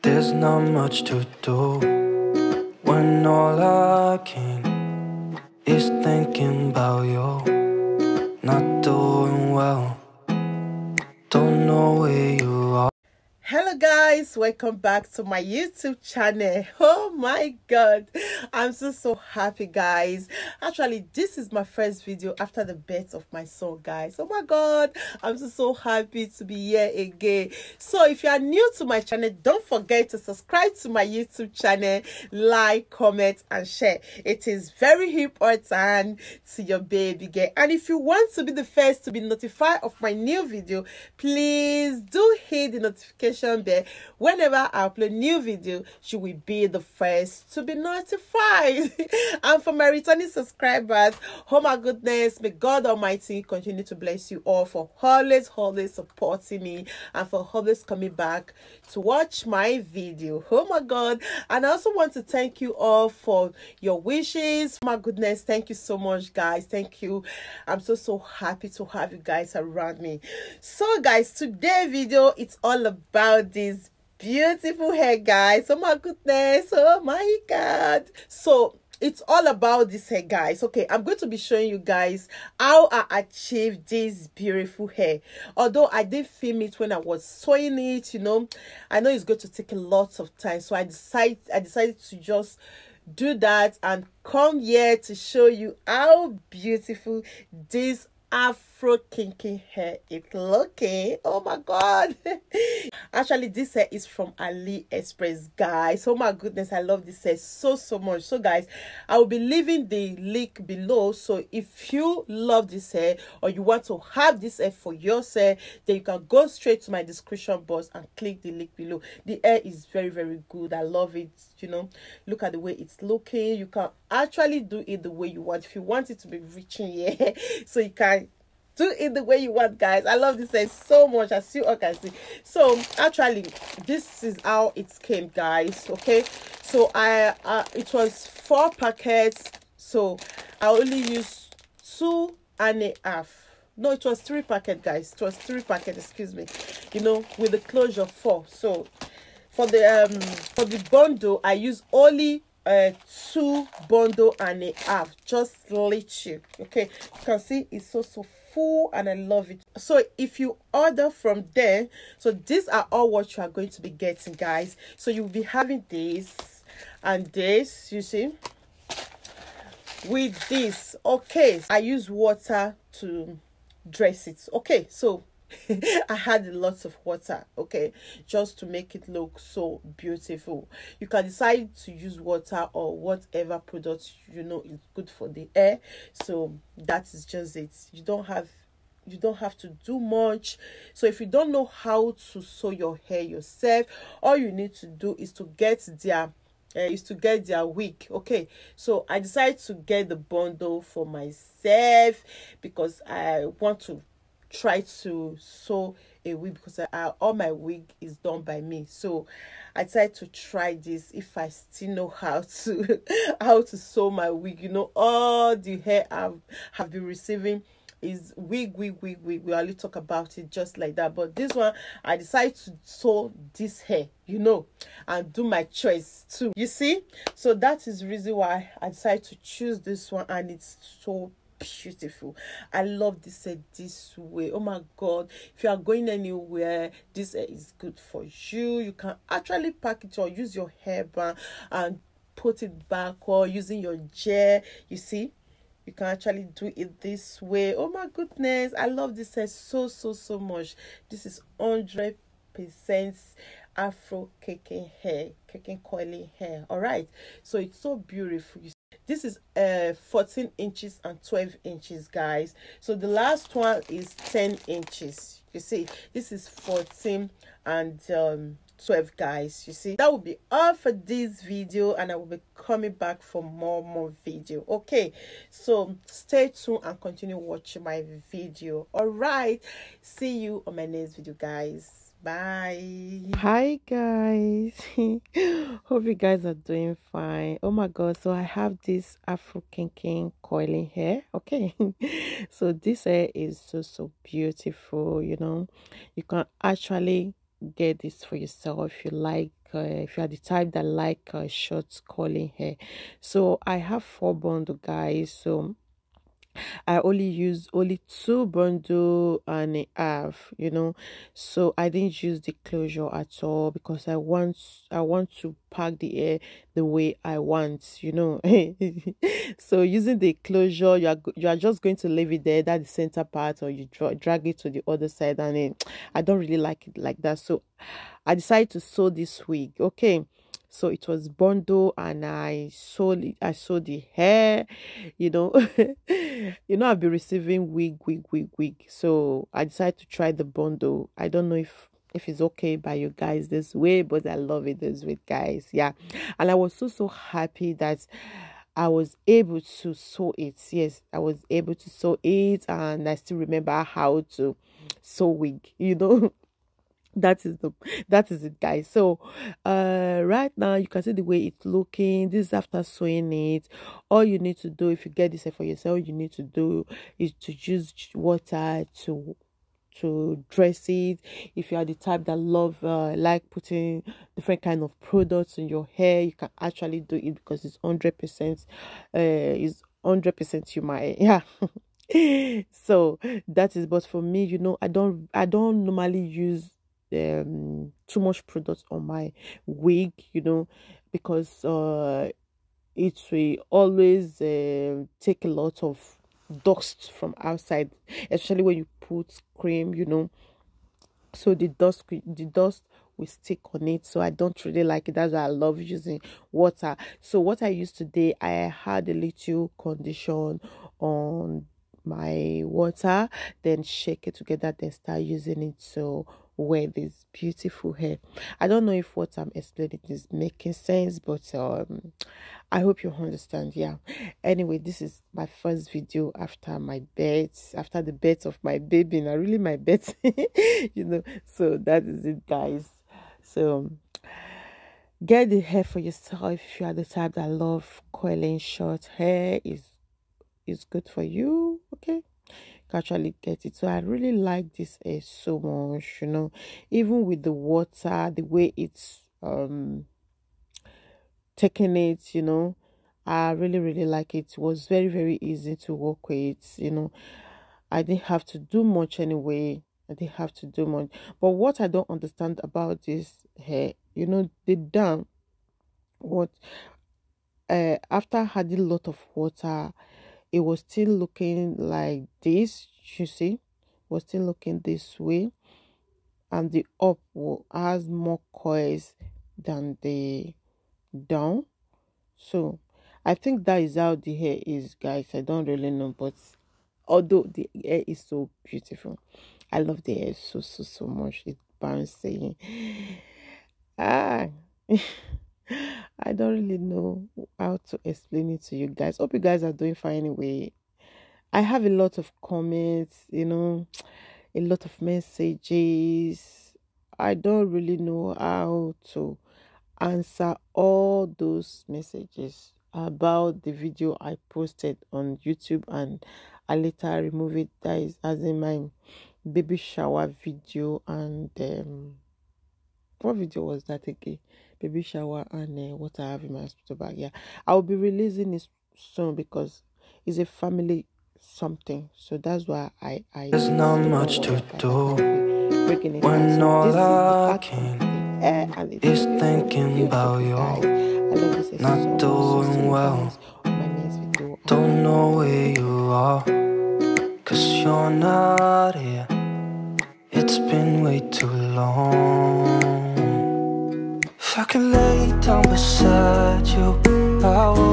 There's not much to do when all I can is thinking about you. Not doing well, don't know where you are. Hello guys, welcome back to my YouTube channel. Oh my god, I'm so happy guys. Actually, this is my first video after the birth of my son, guys. Oh my god, I'm so happy to be here again. So if you are new to my channel, don't forget to subscribe to my YouTube channel, like, comment and share. It is very important to your baby girl. And if you want to be the first to be notified of my new video, please do hit the notification bell. Whenever I upload new video, she will be the first to be notified. And for my returning subscribers, oh my goodness, may God Almighty continue to bless you all for always supporting me and for always coming back to watch my video. Oh my god. And I also want to thank you all for your wishes. Oh my goodness, thank you so much guys. Thank you. I'm so happy to have you guys around me. So guys, today's video, it's all about this beautiful hair, guys. Oh my goodness, oh my god. So it's all about this hair, guys. Okay, I'm going to be showing you guys how I achieved this beautiful hair. Although I did film it when I was sewing it, you know, I know it's going to take a lot of time, so I decided to just do that and come here to show you how beautiful this Afro kinky hair is looking. Oh my god. Actually, this hair is from AliExpress, guys. Oh my goodness, I love this hair so much. So guys, I will be leaving the link below. So if you love this hair or you want to have this hair for yourself, then you can go straight to my description box and click the link below. The hair is very good. I love it. You know, look at the way it's looking. You can actually do it the way you want. If you want it to be reaching here, so you can do it the way you want, guys. I love this hair so much, as you all can see. So actually, this is how it came, guys. Okay, so it was 4 packets, so I only used 2.5. No, it was 3 packets, guys. It was 3 packets, excuse me, you know, with the closure 4. So for the bundle, I use only 2 bundle and a half, just little. Okay, you can see it's so full and I love it. So if you order from there, so these are all what you are going to be getting, guys. So you'll be having this and this, you see, with this. Okay, I use water to dress it. Okay, so I had a lot of water, okay, just to make it look so beautiful. You can decide to use water or whatever product you know is good for the hair. So that is just it. You don't have to do much. So if you don't know how to sew your hair yourself, all you need to do is to get their wig. Okay, so I decided to get the bundle for myself because I want to try to sew a wig, because all my wig is done by me. So I decided to try this if I still know how to how to sew my wig. You know, all the hair I have been receiving is wig. We only talk about it just like that, but this one I decided to sew this hair, you know, and do my choice too, you see. So that is the reason why I decided to choose this one, and it's so beautiful. I love this hair this way. Oh my god, if you are going anywhere, this hair is good for you. You can actually pack it or use your hairband and put it back, or using your gel, you see, you can actually do it this way. Oh my goodness, I love this hair so much. This is 100% Afro kicking hair, kicking coily hair. All right, so it's so beautiful. This is 14 inches and 12 inches, guys. So the last one is 10 inches. You see, this is 14 and 12, guys. You see, that will be all for this video, and I will be coming back for more video. Okay, so stay tuned and continue watching my video. All right, see you on my next video, guys. Bye. Hi guys. Hope you guys are doing fine. Oh my god, so I have this Afro kinky coiling hair. Okay, so this hair is so beautiful. You know, you can actually get this for yourself if you like if you are the type that like short curling hair. So I have 4 bundle, guys. So I only use only 2 bundle and a half, so I didn't use the closure at all because I want to pack the hair the way I want. So using the closure, you are just going to leave it there, that's the center part, or you drag it to the other side, and I don't really like it like that. So I decided to sew this wig. Okay, so it was bundle, and I sewed it. I sewed the hair, you know. I've been receiving wig. So I decided to try the bundle. I don't know if it's okay by you guys this way, but I love it this way, guys. Yeah, and I was so happy that I was able to sew it. Yes, I was able to sew it, and I still remember how to sew wig. That is it, guys. So right now you can see the way it's looking. This is after sewing it. All you need to do, if you get this for yourself, you need to do is to use water to dress it. If you are the type that love like putting different kind of products in your hair, you can actually do it because it's 100% human. Yeah. So that is, but for me, I don't normally use too much products on my wig, because it will always take a lot of dust from outside, especially when you put cream, so the dust will stick on it. So I don't really like it. That's why I love using water. So what I used today, I had a little condition on my water, then shake it together, then start using it to wear this beautiful hair. I don't know if what I'm explaining is making sense, but I hope you understand. Yeah, anyway, this is my first video after the birth of my baby. Not really my birth. So that is it, guys. So get the hair for yourself. If you are the type that love coiling short hair, is good for you. Okay, actually get it. So I really like this hair so much, even with the water, the way it's taking it, I really like it. It was very easy to work with. I didn't have to do much anyway. I didn't have to do much. But what I don't understand about this hair, the down, what after I had a lot of water, it was still looking like this. You see, was still looking this way, and the up has more coils than the down. So I think that is how the hair is, guys. I don't really know, but although the hair is so beautiful, I love the hair so much. It's bouncing. I don't really know how to explain it to you guys. Hope you guys are doing fine anyway. I have a lot of comments, a lot of messages. I don't really know how to answer all those messages about the video I posted on YouTube, and I later remove it. That is as in my baby shower video, and what video was that again? Baby shower and what I have in my hospital bag. Yeah, I'll be releasing it soon because it's a family something, so that's why I there's not much to do when all I can is thinking about you. Not doing well, don't know where you are, 'cause you're not here. It's been way too long. If I could lay down beside you, I would.